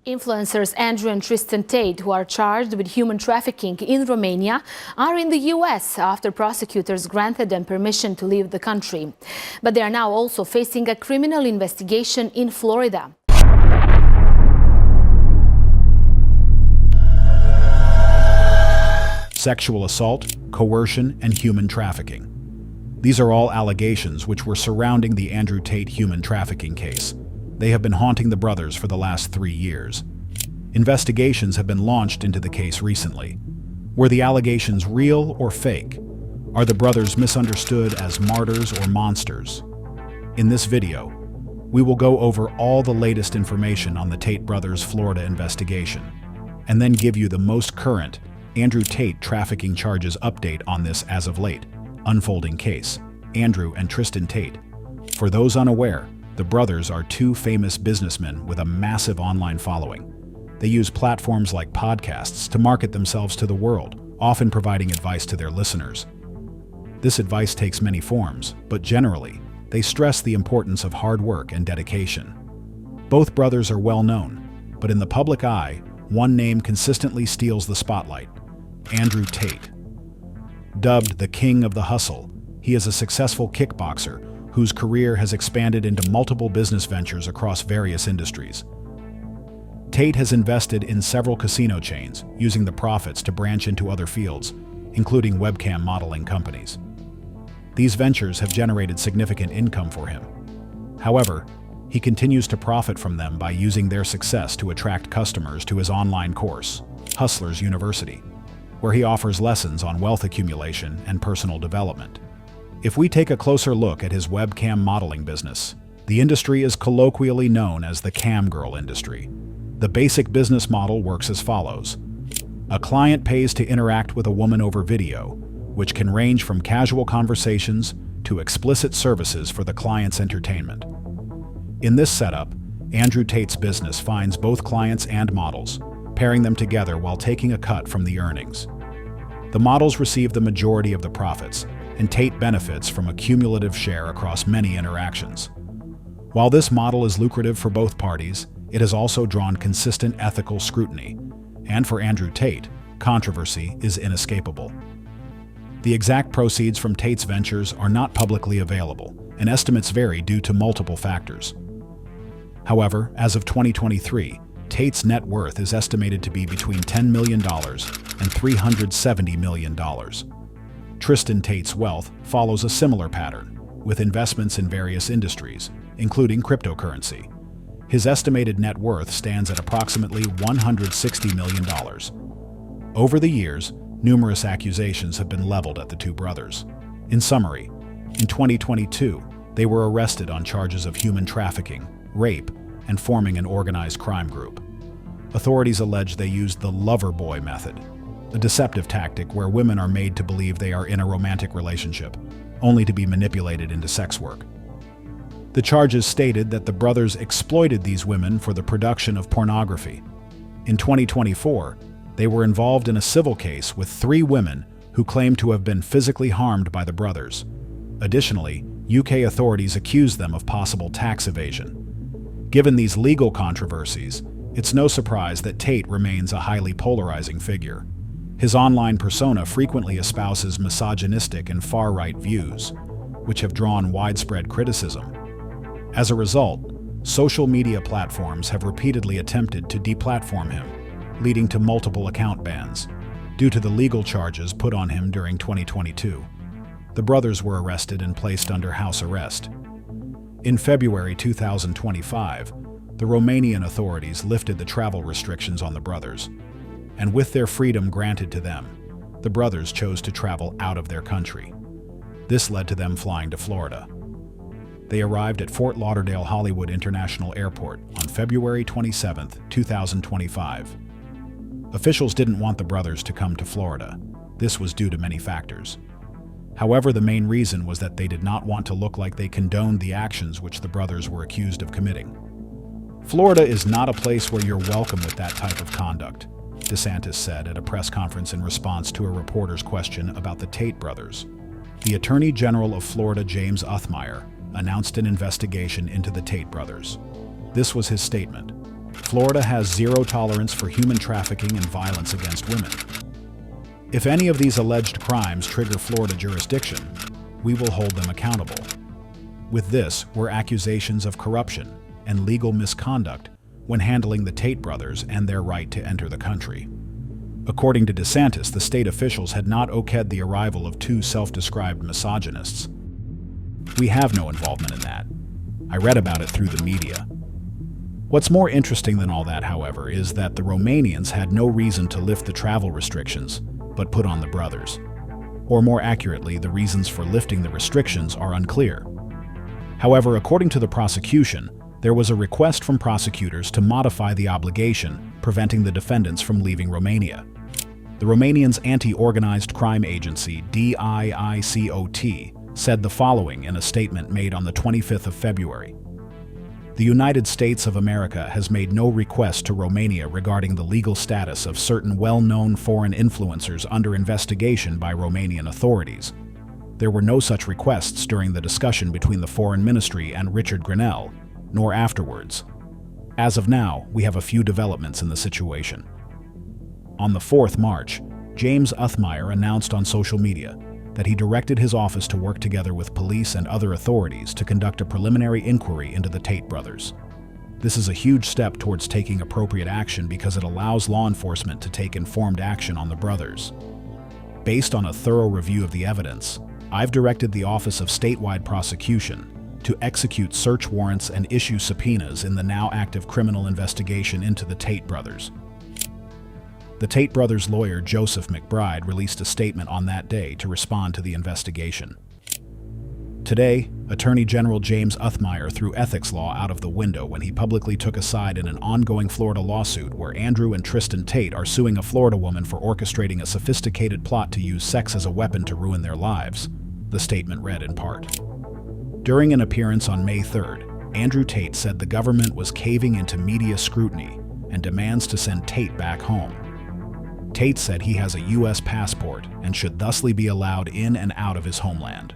Influencers Andrew and Tristan Tate, who are charged with human trafficking in Romania, are in the U.S. after prosecutors granted them permission to leave the country. But they are now also facing a criminal investigation in Florida. Sexual assault, coercion, and human trafficking. These are all allegations which were surrounding the Andrew Tate human trafficking case. They have been haunting the brothers for the last 3 years. Investigations have been launched into the case recently. Were the allegations real or fake? Are the brothers misunderstood as martyrs or monsters? In this video, we will go over all the latest information on the Tate brothers' Florida investigation, and then give you the most current Andrew Tate trafficking charges update on this as of late unfolding case, Andrew and Tristan Tate. For those unaware, the brothers are two famous businessmen with a massive online following. They use platforms like podcasts to market themselves to the world, often providing advice to their listeners. This advice takes many forms, but generally, they stress the importance of hard work and dedication. Both brothers are well known, but in the public eye, one name consistently steals the spotlight: Andrew Tate. Dubbed the King of the Hustle, he is a successful kickboxer whose career has expanded into multiple business ventures across various industries. Tate has invested in several casino chains, using the profits to branch into other fields, including webcam modeling companies. These ventures have generated significant income for him. However, he continues to profit from them by using their success to attract customers to his online course, Hustlers University, where he offers lessons on wealth accumulation and personal development. If we take a closer look at his webcam modeling business, the industry is colloquially known as the cam girl industry. The basic business model works as follows. A client pays to interact with a woman over video, which can range from casual conversations to explicit services for the client's entertainment. In this setup, Andrew Tate's business finds both clients and models, pairing them together while taking a cut from the earnings. The models receive the majority of the profits, and Tate benefits from a cumulative share across many interactions. While this model is lucrative for both parties, it has also drawn consistent ethical scrutiny, and for Andrew Tate, controversy is inescapable. The exact proceeds from Tate's ventures are not publicly available, and estimates vary due to multiple factors. However, as of 2023, Tate's net worth is estimated to be between $10 million and $370 million. Tristan Tate's wealth follows a similar pattern, with investments in various industries, including cryptocurrency. His estimated net worth stands at approximately $160 million. Over the years, numerous accusations have been leveled at the two brothers. In summary, in 2022, they were arrested on charges of human trafficking, rape, and forming an organized crime group. Authorities allege they used the lover boy method, a deceptive tactic where women are made to believe they are in a romantic relationship, only to be manipulated into sex work. The charges stated that the brothers exploited these women for the production of pornography. In 2024, they were involved in a civil case with 3 women who claimed to have been physically harmed by the brothers. Additionally, UK authorities accused them of possible tax evasion. Given these legal controversies, it's no surprise that Tate remains a highly polarizing figure. His online persona frequently espouses misogynistic and far-right views, which have drawn widespread criticism. As a result, social media platforms have repeatedly attempted to deplatform him, leading to multiple account bans. Due to the legal charges put on him during 2022, the brothers were arrested and placed under house arrest. In February 2025, the Romanian authorities lifted the travel restrictions on the brothers, and with their freedom granted to them, the brothers chose to travel out of their country. This led to them flying to Florida. They arrived at Fort Lauderdale Hollywood International Airport on February 27, 2025. Officials didn't want the brothers to come to Florida. This was due to many factors. However, the main reason was that they did not want to look like they condoned the actions which the brothers were accused of committing. Florida is not a place where you're welcome with that type of conduct, DeSantis said at a press conference in response to a reporter's question about the Tate brothers. The Attorney General of Florida, James Uthmeier, announced an investigation into the Tate brothers. This was his statement. Florida has zero tolerance for human trafficking and violence against women. If any of these alleged crimes trigger Florida jurisdiction, we will hold them accountable. With this were accusations of corruption and legal misconduct when handling the Tate brothers and their right to enter the country. According to DeSantis, the state officials had not okayed the arrival of two self-described misogynists. We have no involvement in that. I read about it through the media. What's more interesting than all that, however, is that the Romanians had no reason to lift the travel restrictions, but put on the brothers. Or more accurately, the reasons for lifting the restrictions are unclear. However, according to the prosecution, there was a request from prosecutors to modify the obligation, preventing the defendants from leaving Romania. The Romanians' anti-organized crime agency, DIICOT, said the following in a statement made on the 25th of February. The United States of America has made no request to Romania regarding the legal status of certain well-known foreign influencers under investigation by Romanian authorities. There were no such requests during the discussion between the Foreign Ministry and Richard Grenell, nor afterwards. As of now, we have a few developments in the situation. On the 4th March, James Uthmeier announced on social media that he directed his office to work together with police and other authorities to conduct a preliminary inquiry into the Tate brothers. This is a huge step towards taking appropriate action because it allows law enforcement to take informed action on the brothers. Based on a thorough review of the evidence, I've directed the Office of Statewide Prosecution to execute search warrants and issue subpoenas in the now active criminal investigation into the Tate brothers. The Tate brothers' lawyer Joseph McBride released a statement on that day to respond to the investigation. Today, Attorney General James Uthmeier threw ethics law out of the window when he publicly took a side in an ongoing Florida lawsuit where Andrew and Tristan Tate are suing a Florida woman for orchestrating a sophisticated plot to use sex as a weapon to ruin their lives, the statement read in part. During an appearance on May 3rd, Andrew Tate said the government was caving into media scrutiny and demands to send Tate back home. Tate said he has a U.S. passport and should thusly be allowed in and out of his homeland.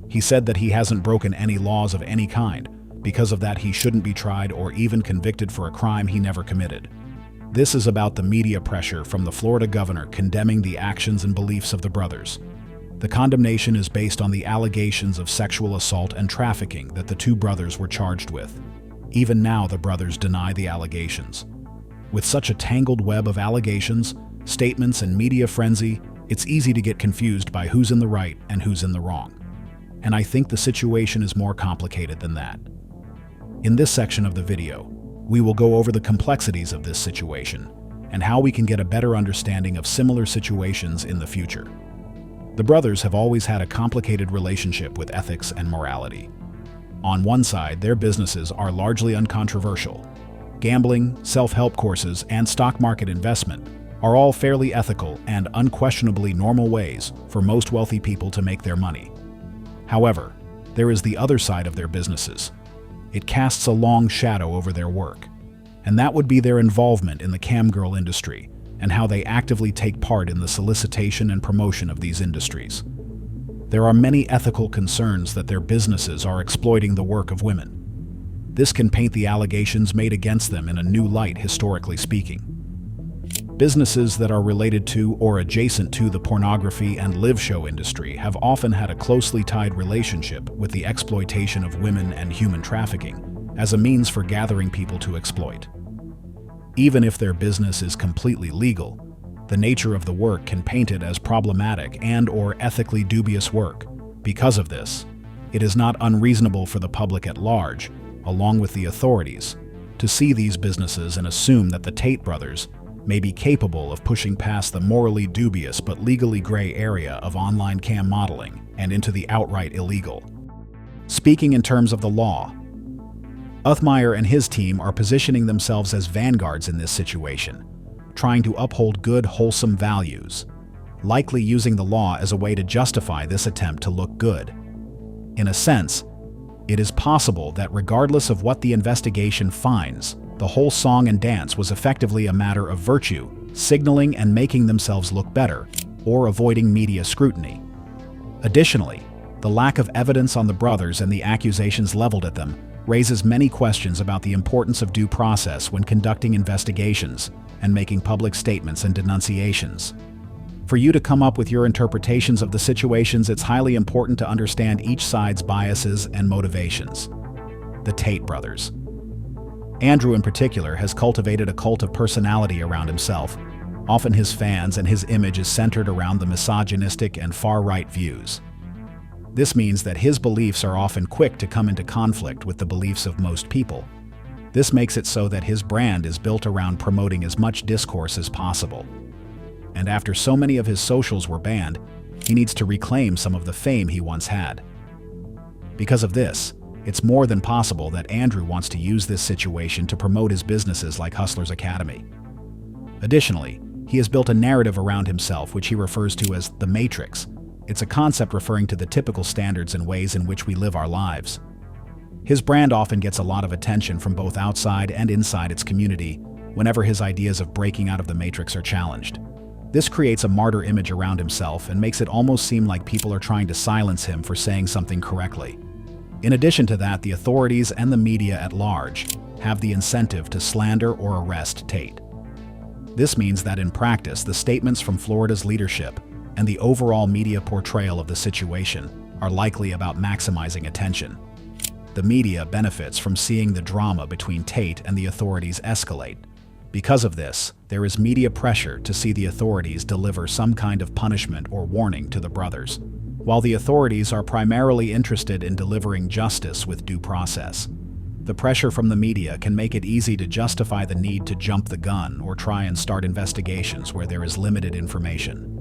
He said that he hasn't broken any laws of any kind. Because of that, he shouldn't be tried or even convicted for a crime he never committed. This is about the media pressure from the Florida governor condemning the actions and beliefs of the brothers. The condemnation is based on the allegations of sexual assault and trafficking that the two brothers were charged with. Even now, the brothers deny the allegations. With such a tangled web of allegations, statements, and media frenzy, it's easy to get confused by who's in the right and who's in the wrong. And I think the situation is more complicated than that. In this section of the video, we will go over the complexities of this situation and how we can get a better understanding of similar situations in the future. The brothers have always had a complicated relationship with ethics and morality. On one side, their businesses are largely uncontroversial. Gambling, self-help courses, and stock market investment are all fairly ethical and unquestionably normal ways for most wealthy people to make their money. However, there is the other side of their businesses. It casts a long shadow over their work, and that would be their involvement in the camgirl industry and how they actively take part in the solicitation and promotion of these industries. There are many ethical concerns that their businesses are exploiting the work of women. This can paint the allegations made against them in a new light, historically speaking. Businesses that are related to or adjacent to the pornography and live show industry have often had a closely tied relationship with the exploitation of women and human trafficking as a means for gathering people to exploit. Even if their business is completely legal, the nature of the work can paint it as problematic and/or ethically dubious work. Because of this, it is not unreasonable for the public at large, along with the authorities, to see these businesses and assume that the Tate brothers may be capable of pushing past the morally dubious but legally gray area of online cam modeling and into the outright illegal. Speaking in terms of the law, Uthmeier and his team are positioning themselves as vanguards in this situation, trying to uphold good, wholesome values, likely using the law as a way to justify this attempt to look good. In a sense, it is possible that regardless of what the investigation finds, the whole song and dance was effectively a matter of virtue, signaling and making themselves look better, or avoiding media scrutiny. Additionally, the lack of evidence on the brothers and the accusations leveled at them raises many questions about the importance of due process when conducting investigations and making public statements and denunciations. For you to come up with your interpretations of the situations, it's highly important to understand each side's biases and motivations. The Tate brothers. Andrew, in particular, has cultivated a cult of personality around himself. Often his fans and his image is centered around the misogynistic and far-right views. This means that his beliefs are often quick to come into conflict with the beliefs of most people. This makes it so that his brand is built around promoting as much discourse as possible. And after so many of his socials were banned, he needs to reclaim some of the fame he once had. Because of this, it's more than possible that Andrew wants to use this situation to promote his businesses like Hustlers Academy. Additionally, he has built a narrative around himself which he refers to as the Matrix. It's a concept referring to the typical standards and ways in which we live our lives. His brand often gets a lot of attention from both outside and inside its community whenever his ideas of breaking out of the Matrix are challenged. This creates a martyr image around himself and makes it almost seem like people are trying to silence him for saying something correctly. In addition to that, the authorities and the media at large have the incentive to slander or arrest Tate. This means that in practice, the statements from Florida's leadership and the overall media portrayal of the situation are likely about maximizing attention. The media benefits from seeing the drama between Tate and the authorities escalate. Because of this, there is media pressure to see the authorities deliver some kind of punishment or warning to the brothers, while the authorities are primarily interested in delivering justice with due process. The pressure from the media can make it easy to justify the need to jump the gun or try and start investigations where there is limited information.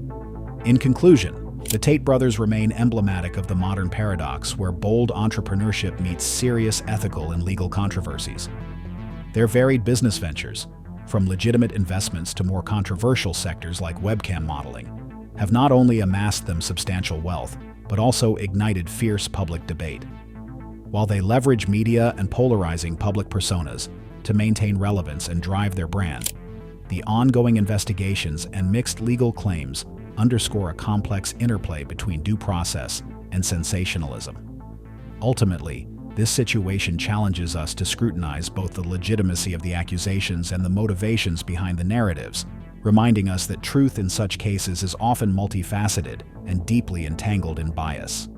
In conclusion, the Tate brothers remain emblematic of the modern paradox where bold entrepreneurship meets serious ethical and legal controversies. Their varied business ventures, from legitimate investments to more controversial sectors like webcam modeling, have not only amassed them substantial wealth, but also ignited fierce public debate. While they leverage media and polarizing public personas to maintain relevance and drive their brand, the ongoing investigations and mixed legal claims underscore a complex interplay between due process and sensationalism. Ultimately, this situation challenges us to scrutinize both the legitimacy of the accusations and the motivations behind the narratives, reminding us that truth in such cases is often multifaceted and deeply entangled in bias.